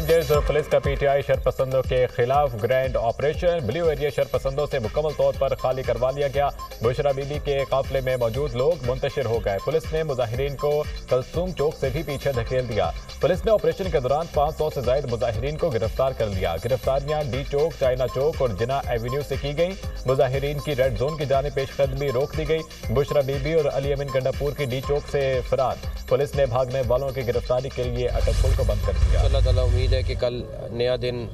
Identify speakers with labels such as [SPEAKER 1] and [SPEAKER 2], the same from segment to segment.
[SPEAKER 1] Rangers और police का PTI शरपसंदों के खिलाफ ग्रैंड ऑपरेशन। ब्लू एरिया शरपसंदों से मुकम्मल तौर पर खाली करवा लिया गया। बुशरा बीबी के काफिले में मौजूद लोग मुंतशिर हो गए। पुलिस ने मुजाहिरीन को कलसूम चौक से भी पीछे धकेल दिया। पुलिस ने ऑपरेशन के दौरान 500 से ज्यादा मुजाहिरीन को गिरफ्तार कर लिया। गिरफ्तारियां डी चौक, चाइना चौक और जिना एवेन्यू से की गई। मुजाहिरीन की रेड जोन की जानिब पेशकदमी रोक दी गई। बुशरा बीबी और अली अमीन गंडापुर की डी चौक से फरार। पुलिस ने भागने वालों की गिरफ्तारी के लिए अटकपुल को बंद कर दिया।
[SPEAKER 2] अल्लाह ताला उम्मीद है कि कल नया दिन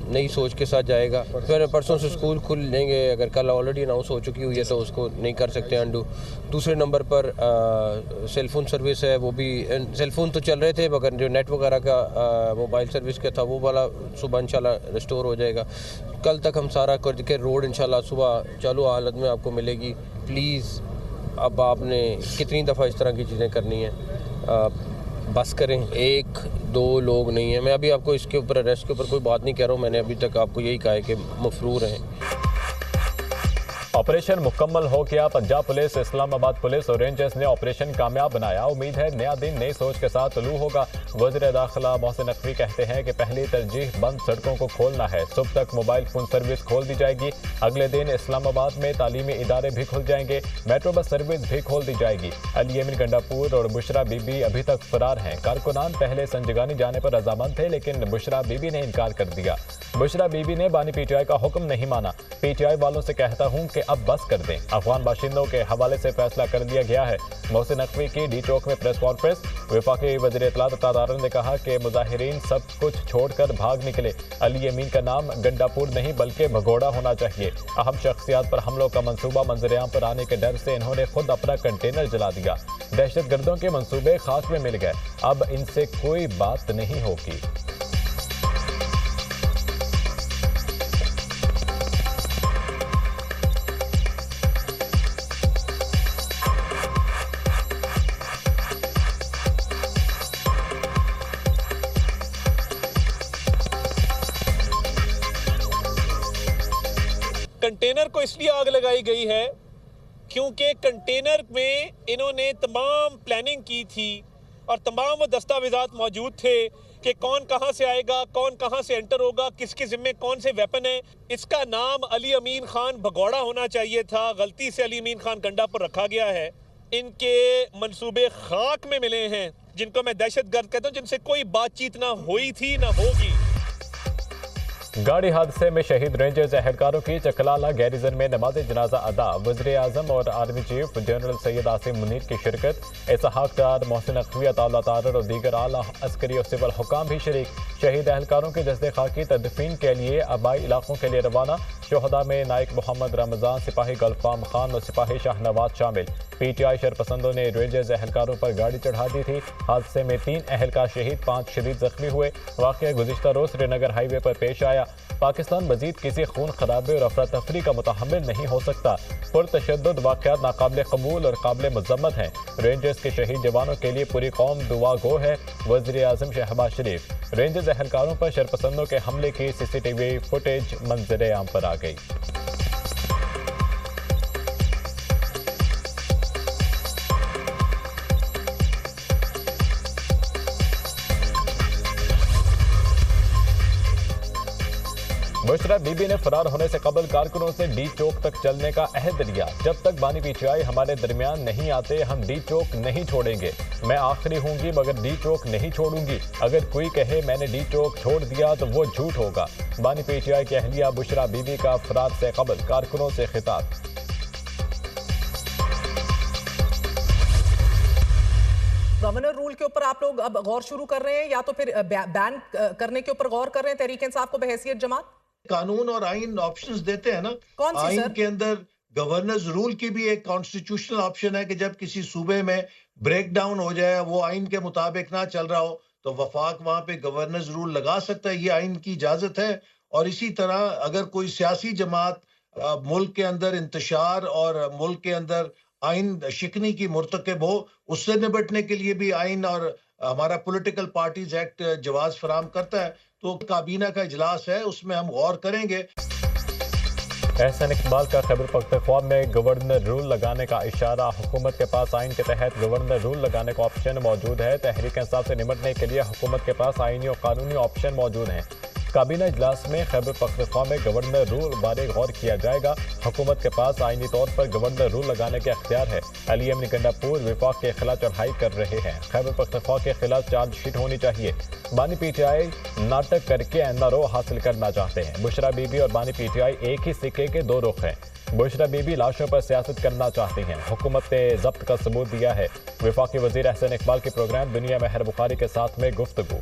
[SPEAKER 2] नई सोच के साथ जाएगा। फिर परसों से स्कूल खुल जाएंगे। अगर कल ऑलरेडी अनाउंस हो चुकी हुई है तो उसको नहीं कर सकते अंडू। दूसरे नंबर पर सेलफोन सर्विस है, वो भी सेलफोन तो चल रहे थे मगर जो नेट वगैरह का मोबाइल सर्विस का था वो वाला सुबह इंशाल्लाह रिस्टोर हो जाएगा। कल तक हम सारा कर के रोड इंशाल्लाह सुबह चालू हालत में आपको मिलेगी। प्लीज़ अब आपने कितनी दफ़ा इस तरह की चीज़ें करनी है, बस करें। एक दो लोग नहीं है। मैं अभी आपको इसके ऊपर अरेस्ट के ऊपर कोई बात नहीं कह रहा हूँ। मैंने अभी तक आपको यही कहा है कि मफरूर हैं।
[SPEAKER 1] ऑपरेशन मुकम्मल हो गया। पंजाब पुलिस, इस्लामाबाद पुलिस और रेंजर्स ने ऑपरेशन कामयाब बनाया। उम्मीद है नया दिन नई सोच के साथ तलू होगा। वज़ीर दाखिला मोहसिन नकवी कहते हैं कि पहली तरजीह बंद सड़कों को खोलना है। सुबह तक मोबाइल फोन सर्विस खोल दी जाएगी। अगले दिन इस्लामाबाद में तालीमी इदारे भी खुल जाएंगे। मेट्रो बस सर्विस भी खोल दी जाएगी। अली अमीन गंडापुर और बुशरा बीबी अभी तक फरार हैं। कारकुनान पहले संजगानी जाने पर रजामंद थे लेकिन बुशरा बीबी ने इनकार कर दिया। बुशरा बीबी ने बानी पीटीआई का हुक्म नहीं माना। पीटीआई वालों से कहता हूं कि अब बस कर दें। अफगान बाशिंदों के हवाले से फैसला कर लिया गया है। मोहसिन नकवी की डी चौक में प्रेस कॉन्फ्रेंस। वफाकी वज़ीर इत्तलात तादारन ने कहा कि मुजाहिरीन सब कुछ छोड़कर भाग निकले। अली अमीन का नाम गंडापुर नहीं बल्कि भगोड़ा होना चाहिए। अहम शख्सियात पर हमलों का मंसूबा मंजरेआम पर आने के डर से इन्होंने खुद अपना कंटेनर जला दिया। दहशतगर्दों के मंसूबे खाक में मिल गए। अब इनसे कोई बात नहीं होगी।
[SPEAKER 3] कंटेनर को इसलिए आग लगाई गई है क्योंकि कंटेनर में इन्होंने तमाम प्लानिंग की थी और तमाम वो दस्तावेजात मौजूद थे कि कौन कहां से आएगा, कौन कहां से एंटर होगा, किसके जिम्मे कौन से वेपन है। इसका नाम अली अमीन खान भगोड़ा होना चाहिए था। गलती से अली अमीन खान गंडापुर रखा गया है। इनके मंसूबे खाक में मिले हैं, जिनको मैं दहशतगर्द कहता हूँ, जिनसे कोई बातचीत ना हुई थी ना होगी।
[SPEAKER 1] गाड़ी हादसे में शहीद रेंजर्स एहलकारों की चकलाला गैरिजन में नमाज जनाजा अदा। वज़ीर आज़म और army chief general Syed Asim Munir की शिरकत। इसहाक डार, मोहसिन नकवी, अताउल्लाह तारर और दीगर आला अस्करी और सिविल हुकाम भी शरीक। शहीद एहलकारों की जज्बे खाकी तदफीन के लिए आबाई इलाकों के लिए रवाना। शोहदा में नायक मोहम्मद रमजान, सिपाही गुलफाम खान और सिपाही शाहनवाज शामिल। पीटीआई शरपसंदों ने रेंजर्स एहलकारों पर गाड़ी चढ़ा दी थी। हादसे में 3 एहलकार शहीद, 5 शदीद जख्मी हुए। वाक़या गुज़िश्ता रोज़ श्रीनगर हाईवे पर पेश आया। पाकिस्तान मजीद किसी खून खराबे और अफरा तफरी का मुतहम्मिल नहीं हो सकता। पुरतशद्दुद वाक़यात नाकाबिल कबूल और काबिल मज़म्मत हैं। रेंजर्स के शहीद जवानों के लिए पूरी कौम दुआ गो है। वज़ीर आज़म शहबाज शरीफ। रेंजर्स एहलकारों पर शरपसंदों के हमले की CCTV फुटेज मंजरे आम पर आ गई। बुशरा बीबी ने फरार होने से कबल कारकुनों से डी चौक तक चलने का अहद लिया। जब तक बानी पीटीआई हमारे दरमियान नहीं आते हम डी चौक नहीं छोड़ेंगे। मैं आखिरी हूंगी मगर डी चौक नहीं छोड़ूंगी। अगर कोई कहे मैंने डी चौक छोड़ दिया तो वो झूठ होगा। बानी पीटीआई की अहलिया बुशरा बीबी का फरार से कबल कारकुनों से खिताब।
[SPEAKER 4] गवर्नर रूल के ऊपर आप लोग अब गौर शुरू कर रहे हैं या तो फिर बैन करने के ऊपर गौर कर रहे हैं तहरीक इंसाफ को बहैसियत जमात?
[SPEAKER 5] कानून और आइन ऑप्शंस देते हैं ना।
[SPEAKER 4] कौन सी
[SPEAKER 5] आइन
[SPEAKER 4] सर?
[SPEAKER 5] के अंदर गवर्नर्स रूल की भी एक कॉन्स्टिट्यूशनल ऑप्शन है कि जब किसी सूबे में ब्रेक डाउन हो जाए, वो आइन के मुताबिक ना चल रहा हो, तो वफाक वहां पे गवर्नर्स रूल लगा सकता है। ये आइन की इजाजत है। और इसी तरह अगर कोई सियासी जमात मुल्क के अंदर इंतशार और मुल्क के अंदर आइन शिकनी की मुर्तकब हो, उससे निपटने के लिए भी आइन और हमारा पॉलिटिकल पार्टीज एक्ट जवाज फराम करता है। तो काबीना का इजलास है, उसमें हम गौर करेंगे।
[SPEAKER 1] एहसन इकबाल का खैबर पख्तूनख्वा में गवर्नर रूल लगाने का इशारा। हुकूमत के पास आइन के तहत गवर्नर रूल लगाने का ऑप्शन मौजूद है। तहरीक इंसाफ से निपटने के लिए हुकूमत के पास आइनी और कानूनी ऑप्शन मौजूद हैं। काबीना इजलास में खैबर पख्तूनख्वा में गवर्नर रूल बारे गौर किया जाएगा। हुकूमत के पास आइनी तौर पर गवर्नर रूल लगाने के अख्तियार है। अली अमनी गंडापुर विफाक के खिलाफ चढ़ाई कर रहे हैं। खैबर पख्तूनख्वा के खिलाफ चार्जशीट होनी चाहिए। बानी पीटीआई नाटक करके एनआरओ हासिल करना चाहते हैं। बुशरा बीबी और बानी पीटीआई एक ही सिक्के के दो रुख हैं। बुशरा बीबी लाशों पर सियासत करना चाहती हैं। हुकूमत ने जब्त का सबूत दिया है। वफाकी वजीर एहसन इकबाल के प्रोग्राम दुनिया में मेहर बुखारी के साथ में गुफ्तगू।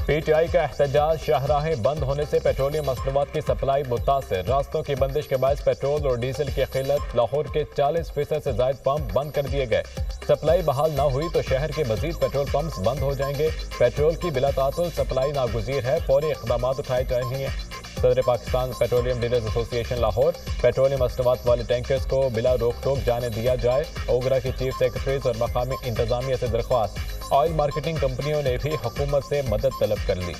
[SPEAKER 1] पीटीआई का एहतजाज। शाहराहें बंद होने से पेट्रोलियम मसनूआत की सप्लाई मुतासिर। रास्तों की बंदिश के बायस पेट्रोल और डीजल की किल्लत। लाहौर के 40% से ज्यादा पंप बंद कर दिए गए। सप्लाई बहाल न हुई तो शहर के मजीद पेट्रोल पंप्स बंद हो जाएंगे। पेट्रोल की बिला तातुल सप्लाई नागुज़ीर है। फौरी इक़दाम उठाए चाहिए। सदर Pakistan petroleum dealers association Lahore. Petroleum मसनूआत वाले टैंकर्स को बिला रोक टोक जाने दिया जाए। ओगरा की चीफ सेक्रेटरीज और मकामी इंतजामिया से दरख्वास्त। ऑयल मार्केटिंग कंपनियों ने भी हुकूमत से मदद तलब कर ली।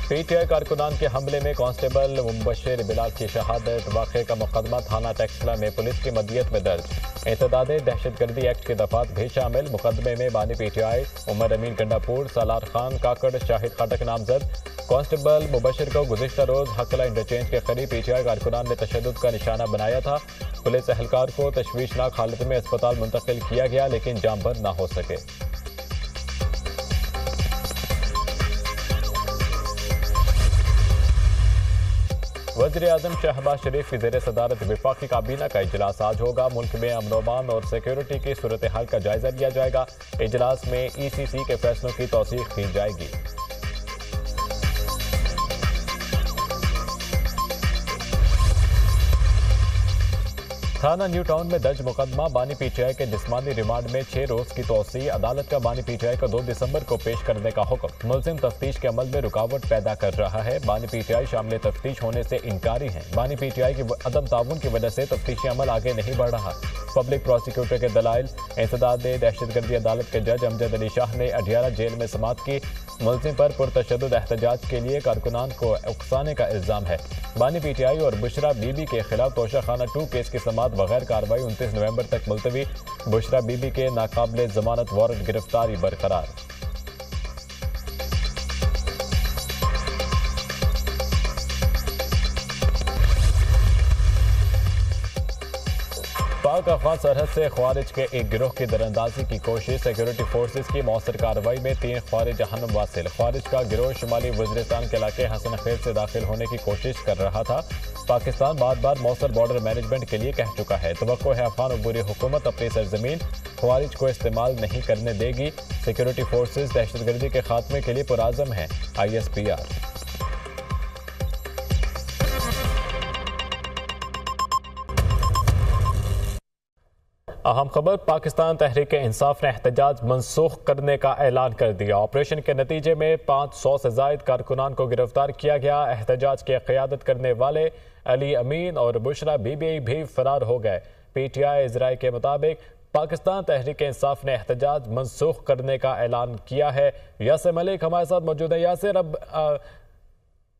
[SPEAKER 1] पीटीआई कारकुनान के हमले में कांस्टेबल मुबशिर बिलाल की शहादत। वाक़े का मुकदमा थाना टेक्सला में पुलिस की मदीयत में दर्ज। एतदाद दहशतगर्दी एक्ट के दफात भी शामिल। मुकदमे में बानी पीटीआई उमर अमीन गंडापुर, सालार खान काकड़, शाहिद खटक नामजद। कांस्टेबल मुबशिर को गुज़िश्ता रोज हकला इंटरचेंज के करीब पीटीआई कारकुनान ने तशद्दुद का निशाना बनाया था। पुलिस एहलकार को तशवीशनाक हालत में अस्पताल मुंतकिल किया गया लेकिन जामबर न हो सके। वज़ीर-ए-आज़म शहबाज शरीफ की ज़ेर सदारत वफाकी काबीना का इजलास आज होगा। मुल्क में अमन व अमान और सिक्योरिटी की सूरत हाल का जायजा लिया जाएगा। इजलास में ECC के फैसलों की तौसीक़ की जाएगी। थाना न्यू टाउन में दर्ज मुकदमा। बानी पीटीआई के जिस्मानी रिमांड में 6 रोज की तोसी। अदालत का बानी पीटीआई को 2 दिसंबर को पेश करने का हुक्म। मुलजिम तफ्तीश के अमल में रुकावट पैदा कर रहा है। बानी पीटीआई शामिल तफ्तीश होने से इनकारी है। बानी पीटीआई की अदम ताउन की वजह से तफ्तीशी अमल आगे नहीं बढ़ रहा। पब्लिक प्रोसिक्यूटर के दलाइल। इंसदाद दहशतगर्दी अदालत के जज अमजद अली शाह ने अडियाला जेल में समाअत की। मुलजिम पर पुरतशद्दुद एहतजाज के लिए कारकुनान को उकसाने का इल्जाम है। बानी पीटीआई और बुशरा बीबी के खिलाफ तोशाखाना 2 केस की समाअत बगैर कार्रवाई 29 नवंबर तक मुलतवी। बुशरा बीबी के नाकाबिले जमानत वारंट गिरफ्तारी बरकरार। पाक अफगान सरहद से ख्वारिज के एक गिरोह की दरअंदाजी की कोशिश। सिक्योरिटी फोर्सेज की मौसर कार्रवाई में 3 ख्वारिज जहन्नुम वासिल। ख्वारिज का गिरोह शुमाली वज़ीरिस्तान के इलाके हसन खेल से दाखिल होने की कोशिश कर रहा था। पाकिस्तान बार बार मौसर बॉर्डर मैनेजमेंट के लिए कह चुका है। तवक्को है अफगान अबूरी हुकूमत अपनी सरजमीन ख्वारिज को इस्तेमाल नहीं करने देगी। सिक्योरिटी फोर्सेज दहशतगर्दी के खात्मे के लिए पुराज़म है। ISPR। अहम खबर। पाकिस्तान तहरीक इंसाफ ने एहतजाज मनसूख करने का ऐलान कर दिया। ऑपरेशन के नतीजे में 500 से जायद कारकुनान को गिरफ्तार किया गया। एहतजाज की क़यादत करने वाले अली अमीन और बुशरा बीबी भी फरार हो गए। PTI इजराई के मुताबिक पाकिस्तान तहरीक इंसाफ ने एहतजाज मनसूख करने का ऐलान किया है। यासिर मलिक हमारे साथ मौजूद है। यासिर, अब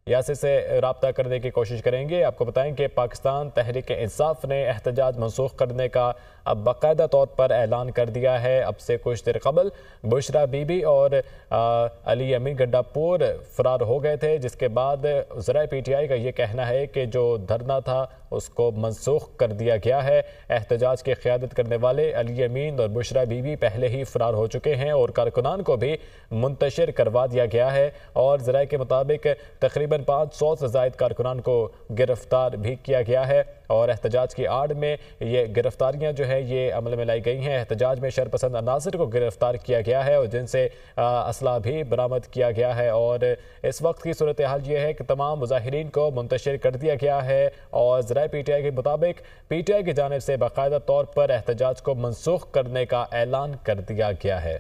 [SPEAKER 1] यासिर से रब्ता करने की कोशिश करेंगे। आपको बताएं कि पाकिस्तान तहरीक इंसाफ ने एहतजाज मनसूख करने का अब बाकायदा तौर पर ऐलान कर दिया है। अब से कुछ देर कबल बुशरा बीबी और अली अमीन गंडापुर फरार हो गए थे, जिसके बाद ज़राए PTI का ये कहना है कि जो धरना था उसको मनसूख कर दिया गया है। एहतजाज की क़यादत करने वाले अली अमीन और बुशरा बीबी पहले ही फरार हो चुके हैं और कारकुनान को भी मुंतशिर करवा दिया गया है। और ज़राए के मुताबिक तकरीबन 500 से ज़ायद कारकुनान को गिरफ्तार भी किया गया है। और एहतजाज की आड़ में ये गिरफ्तारियां जो है ये अमल में लाई गई हैं। एहतजाज में शरपसंद अनासर को गिरफ्तार किया गया है और जिनसे असला भी बरामद किया गया है। और इस वक्त की सूरत हाल ये है कि तमाम मुजाहिरीन को मुंतशिर कर दिया गया है। और ज़राए PTI के मुताबिक PTI की जानिब से बाकायदा तौर पर एहतजाज को मनसूख करने का ऐलान कर दिया गया है।